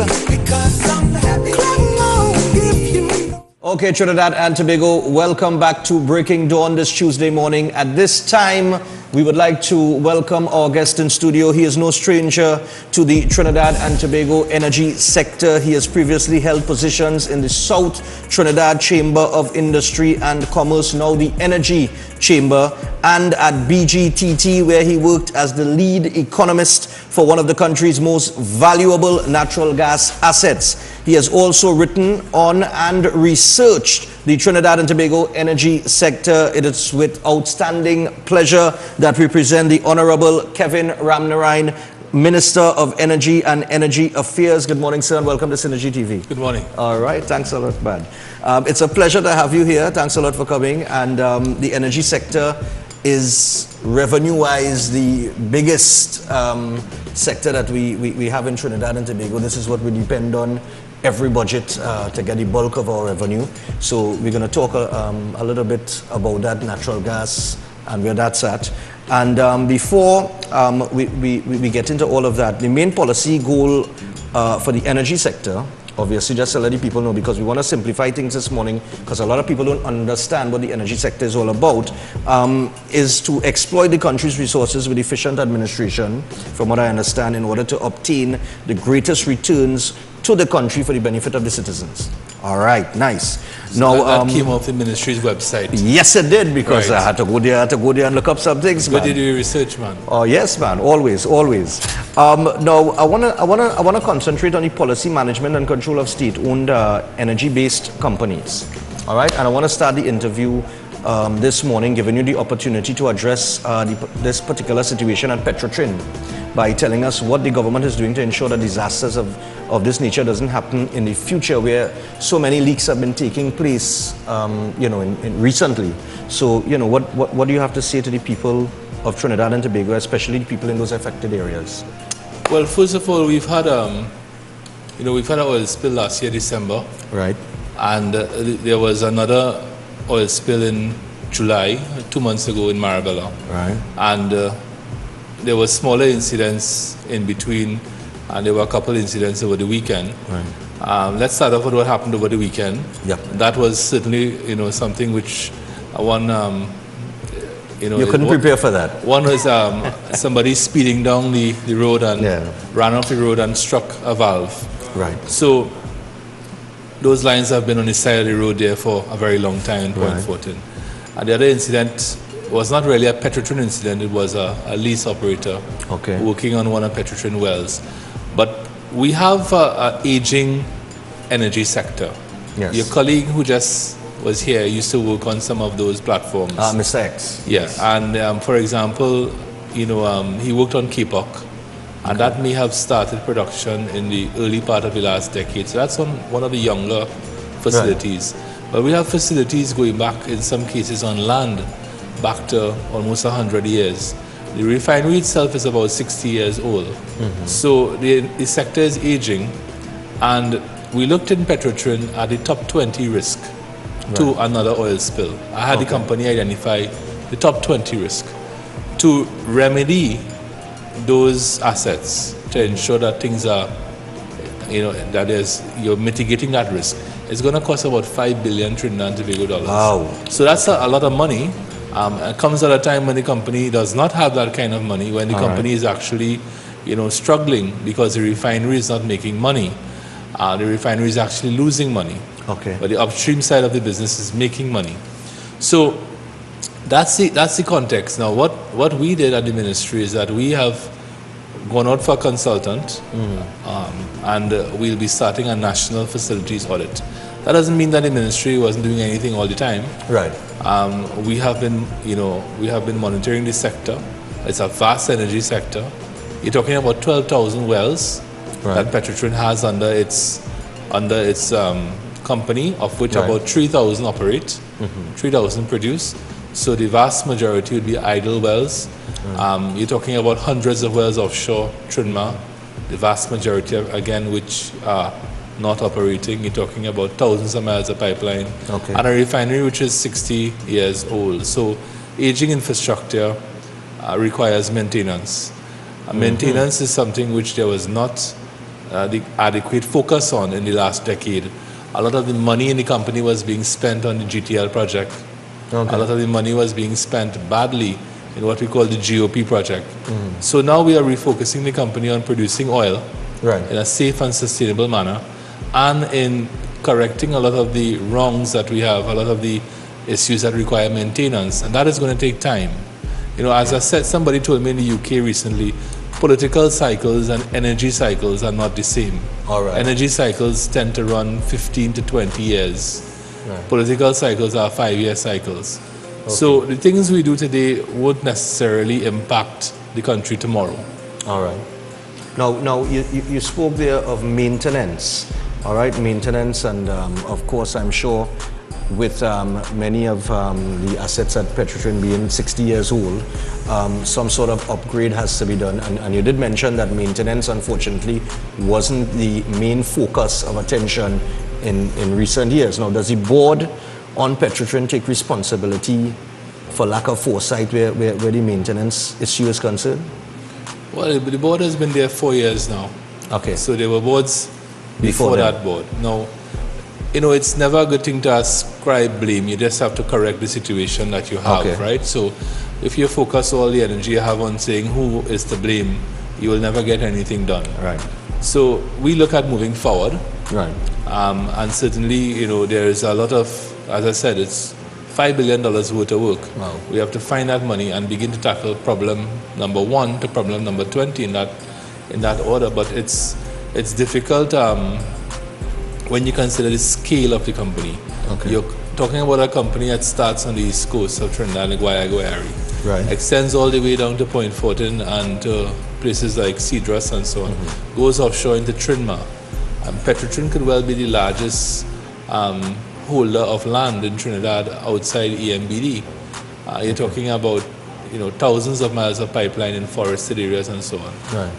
because I'm happy. Okay, Trinidad and Tobago, welcome back to Breaking Dawn this Tuesday morning. At this time, we would like to welcome our guest in studio. He is no stranger to the Trinidad and Tobago energy sector. He has previously held positions in the South Trinidad Chamber of Industry and Commerce, now the Energy Chamber, and at BGTT, where he worked as the lead economist for one of the country's most valuable natural gas assets. He has also written on and researched the Trinidad and Tobago energy sector. It is with outstanding pleasure that we present the Honorable Kevin Ramnarine, Minister of Energy and Energy Affairs. Good morning, sir, and welcome to Synergy TV. Good morning. All right, thanks a lot, man. It's a pleasure to have you here. Thanks a lot for coming. And the energy sector is revenue-wise the biggest sector that we have in Trinidad and Tobago. This is what we depend on every budget to get the bulk of our revenue. So we're going to talk a little bit about that, natural gas, and where that's at. And before we get into all of that, the main policy goal for the energy sector, obviously, just to let the people know, because we want to simplify things this morning, because a lot of people don't understand what the energy sector is all about, is to exploit the country's resources with efficient administration, from what I understand, in order to obtain the greatest returns to the country for the benefit of the citizens. All right, nice. So now, that came off the ministry's website. Yes, it did, because Right. I had to go there and look up some things, Where man. did you do your research, man? Oh yes, man. Always. Now, I wanna concentrate on the policy management and control of state-owned energy-based companies. All right, and I want to start the interview this morning, giving you the opportunity to address this particular situation at Petrotrin by telling us what the government is doing to ensure that disasters of this nature doesn't happen in the future, where so many leaks have been taking place, recently. So, what do you have to say to the people of Trinidad and Tobago, especially the people in those affected areas? Well, first of all, we've had an oil spill last year, December. Right. And there was another oil spill in July, 2 months ago in Marabella. Right. And there were smaller incidents in between, and there were a couple incidents over the weekend. Right. Let's start off with what happened over the weekend. Yeah. That was certainly, something which You couldn't prepare for that. One was somebody speeding down the road and ran off the road and struck a valve. Right. So those lines have been on the side of the road there for a very long time in Point 14. And the other incident was not really a Petrotrin incident, it was a lease operator working on one of Petrotrin wells. But we have an aging energy sector. Yes. Your colleague who just was here used to work on some of those platforms. Mr. X. Yeah, yes. And for example, he worked on Kipok, and that may have started production in the early part of the last decade. So that's on one of the younger facilities. Right. But we have facilities going back, in some cases on land, back to almost 100 years. The refinery itself is about 60 years old. Mm-hmm. So the sector is aging, and we looked in Petrotrin at the top 20 risk to another oil spill. I had the company identify the top 20 risk to remedy those assets, to ensure that things are, you're mitigating that risk. It's going to cost about 5 billion Trinidad and Tobago dollars. Wow. So that's a lot of money. It comes at a time when the company does not have that kind of money, when the company is actually, struggling because the refinery is not making money. The refinery is actually losing money. Okay. But the upstream side of the business is making money. So that's the context. Now, what we did at the ministry is that we have gone out for a consultant, and we'll be starting a national facilities audit. That doesn't mean that the ministry wasn't doing anything all the time. Right. We have been monitoring the sector. It's a vast energy sector. You're talking about 12,000 wells that Petrotrin has under its company, of which about 3,000 operate, 3,000 produce. So the vast majority would be idle wells. You're talking about hundreds of wells offshore Trinma, the vast majority, again, which are not operating. You're talking about thousands of miles of pipeline, and a refinery which is 60 years old. So aging infrastructure requires maintenance. Maintenance is something which there was not the adequate focus on in the last decade. A lot of the money in the company was being spent on the GTL project. Okay. A lot of the money was being spent badly in what we call the GOP project. So now we are refocusing the company on producing oil Right. in a safe and sustainable manner, and in correcting a lot of the wrongs that we have, a lot of the issues that require maintenance, and that is going to take time. You know, as I said, somebody told me in the UK recently, political cycles and energy cycles are not the same. All right. Energy cycles tend to run 15 to 20 years. Right. Political cycles are 5-year cycles. So the things we do today won't necessarily impact the country tomorrow. All right. Now you spoke there of maintenance. All right, maintenance, and of course, I'm sure with many of the assets at Petrotrin being 60 years old, some sort of upgrade has to be done. And you did mention that maintenance, unfortunately, wasn't the main focus of attention in recent years. Now, does the board on Petrotrin take responsibility for lack of foresight where the maintenance issue is concerned? Well, the board has been there 4 years now. Okay. So there were boards before that board. Now, you know, it's never a good thing to ascribe blame. You just have to correct the situation that you have, right? So if you focus all the energy you have on saying who is to blame, you will never get anything done. Right. So we look at moving forward. Right. And certainly, you know, there is a lot of, as I said, it's $5 billion worth of work. Wow. We have to find that money and begin to tackle problem number 1 to problem number 20 in that order. But it's difficult when you consider the scale of the company. Okay. You're talking about a company that starts on the east coast of Trinidad and Guayagüe, Right. extends all the way down to Point Fortin and to places like Cedros and so on, goes offshore into Trinma. Petrotrin could well be the largest holder of land in Trinidad outside EMBD. You're talking about, you know, thousands of miles of pipeline in forested areas and so on. Right.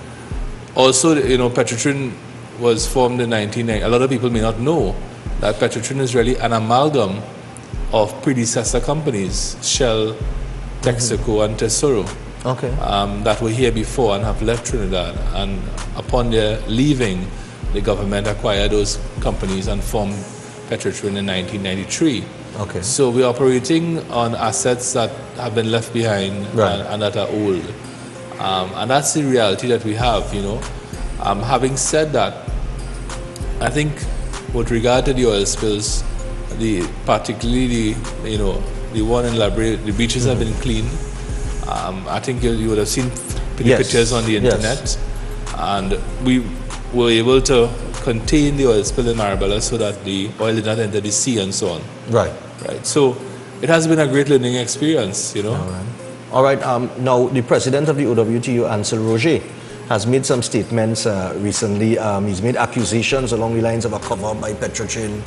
Also, you know, Petrotrin was formed in 1990. A lot of people may not know that Petrotrin is really an amalgam of predecessor companies, Shell, Texaco, and Tesoro, Okay. that were here before and have left Trinidad. And upon their leaving, the government acquired those companies and formed Petrotrin in 1993. Okay. So we're operating on assets that have been left behind, Right. and that are old. And that's the reality that we have, you know. Having said that, I think with regard to the oil spills, particularly the one in Labrie, the beaches have been cleaned. I think you would have seen pictures on the internet. And we were able to contain the oil spill in Marabella so that the oil did not enter the sea and so on. Right. Right. So it has been a great learning experience, you know. All right. Now, the president of the OWTU, Ansel Roger, has made some statements recently. He's made accusations along the lines of a cover by Petrotrin,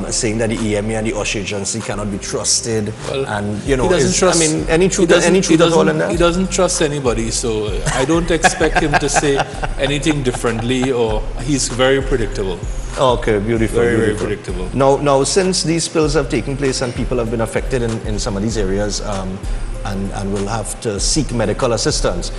saying that the EMA and the OSH agency cannot be trusted. Well, and, you know, he doesn't trust, I mean, any truth at all in that? He doesn't trust anybody, so I don't expect him to say anything differently, or he's very predictable. Okay, beautiful. Very predictable. Now, since these spills have taken place and people have been affected in some of these areas, and will have to seek medical assistance,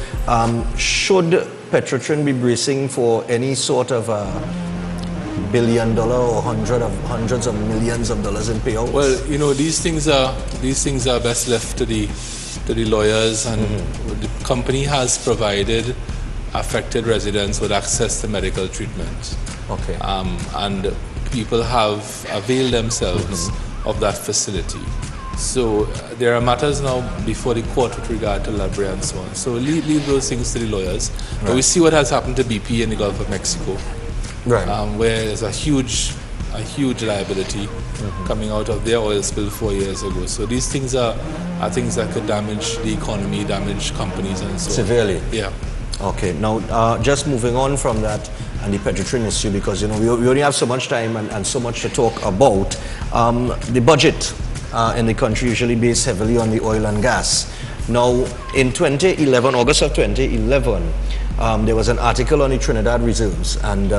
should Petrotrin be bracing for any sort of $1 billion or hundreds of millions of dollars in payouts? Well, you know, these things are best left to the lawyers, and the company has provided affected residents with access to medical treatment. Okay. And people have availed themselves of that facility. So there are matters now before the court with regard to Labrie and so on. So leave those things to the lawyers. Right. But we see what has happened to BP in the Gulf of Mexico, Right. where there's a huge liability coming out of their oil spill 4 years ago. So these things are things that could damage the economy, damage companies and so on. Severely. Yeah. Okay. Now, just moving on from that and the Petrotrin issue, because, you know, we only have so much time and so much to talk about. The budget in the country usually based heavily on the oil and gas. Now, in 2011, August of 2011, there was an article on the Trinidad reserves, and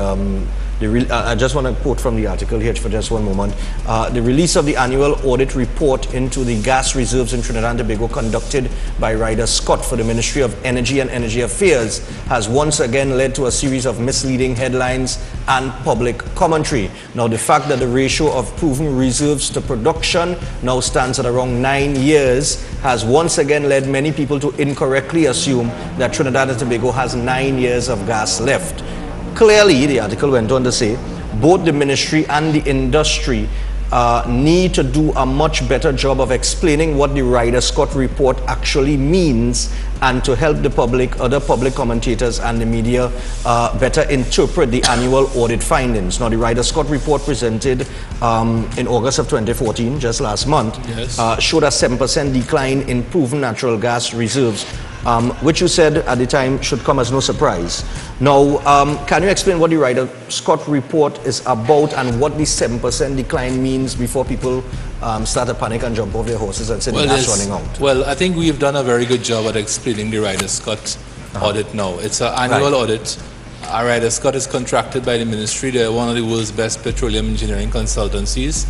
I just want to quote from the article here for just one moment. The release of the annual audit report into the gas reserves in Trinidad and Tobago conducted by Ryder Scott for the Ministry of Energy and Energy Affairs has once again led to a series of misleading headlines and public commentary. Now, the fact that the ratio of proven reserves to production now stands at around 9 years has once again led many people to incorrectly assume that Trinidad and Tobago has 9 years of gas left. Clearly, the article went on to say, both the ministry and the industry need to do a much better job of explaining what the Ryder Scott report actually means, and to help the public, other public commentators and the media better interpret the annual audit findings. Now, the Ryder Scott report presented in August of 2014, just last month, showed a 7% decline in proven natural gas reserves, which you said at the time should come as no surprise. Now, can you explain what the Ryder Scott report is about and what the 7% decline means before people start to panic and jump off their horses and say the gas running out? Well, I think we've done a very good job at explaining the Ryder Scott audit now. It's an annual audit. Ryder Scott is contracted by the ministry. They're one of the world's best petroleum engineering consultancies.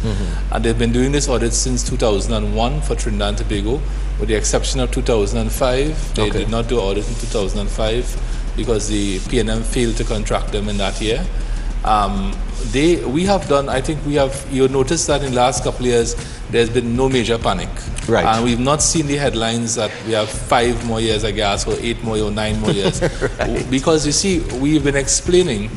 And they've been doing this audit since 2001 for Trinidad and Tobago, with the exception of 2005. They did not do audit in 2005 because the PNM failed to contract them in that year. We have done, I think you'll notice that in the last couple of years, there's been no major panic. Right. And we've not seen the headlines that we have 5 more years of gas or 8 more or 9 more years. Because you see, we've been explaining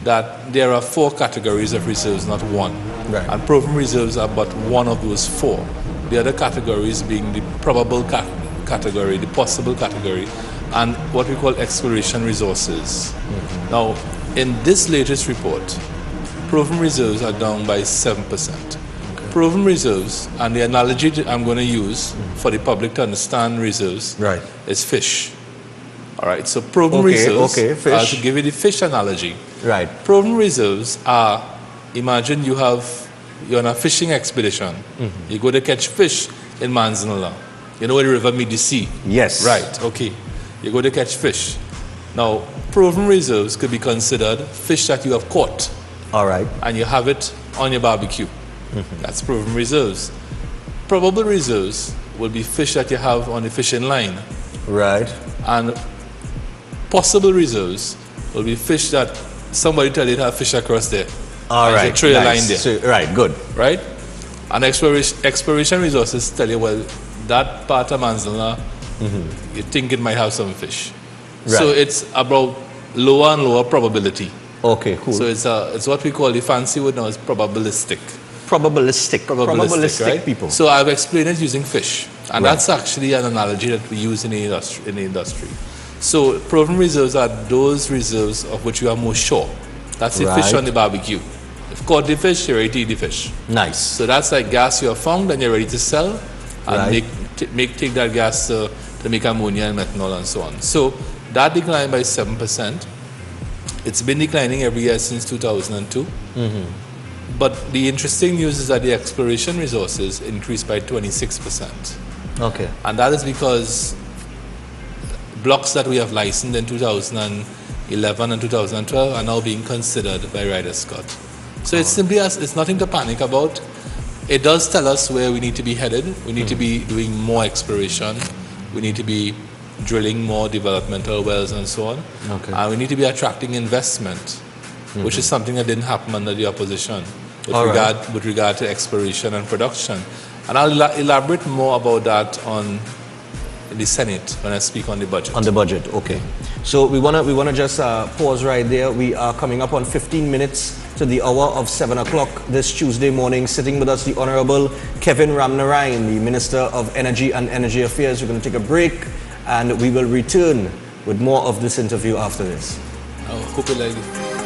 that there are 4 categories of reserves, not 1. Right. And proven reserves are but one of those 4. The other categories being the probable category, the possible category, and what we call exploration resources. Now, in this latest report, proven reserves are down by 7%. Proven reserves, and the analogy that I'm going to use for the public to understand reserves is fish. All right, so proven reserves, fish. to give you the fish analogy. Right. Proven reserves are, imagine you're on a fishing expedition. You go to catch fish in Manzanilla. You know where the river meets the sea? Yes. Right, okay. You go to catch fish. Now, proven reserves could be considered fish that you have caught. All right. And you have it on your barbecue. That's proven reserves. Probable reserves will be fish that you have on the fishing line. Right. And possible reserves will be fish that somebody tell you to have fish across there. All right. Throw your line there. So, right, good. Right? And exploration resources tell you, well, that part of Manzanilla, you think it might have some fish. Right. So it's about lower and lower probability. Okay, cool. So it's what we call, the fancy word now is probabilistic. Probabilistic, right? people. So I've explained it using fish. And that's actually an analogy that we use in the industry. So proven reserves are those reserves of which you are most sure. That's the fish on the barbecue. You've caught the fish, you're ready to eat the fish. Nice. So that's like gas you have found and you're ready to sell and take that gas to make ammonia and methanol and so on. So that declined by 7%. It's been declining every year since 2002. But the interesting news is that the exploration resources increased by 26%. Okay. And that is because blocks that we have licensed in 2011 and 2012 are now being considered by Ryder Scott. So it's simply it's nothing to panic about. It does tell us where we need to be headed. We need to be doing more exploration. We need to be drilling more developmental wells and so on. Okay. And we need to be attracting investment, which is something that didn't happen under the opposition with regard to exploration and production. And I'll elaborate more about that on the Senate when I speak on the budget. On the budget, okay. So we wanna just pause right there. We are coming up on 15 minutes to the hour of 7 o'clock this Tuesday morning. Sitting with us, the Honorable Kevin Ramnarine, the Minister of Energy and Energy Affairs. We're going to take a break and we will return with more of this interview after this. I hope you like it.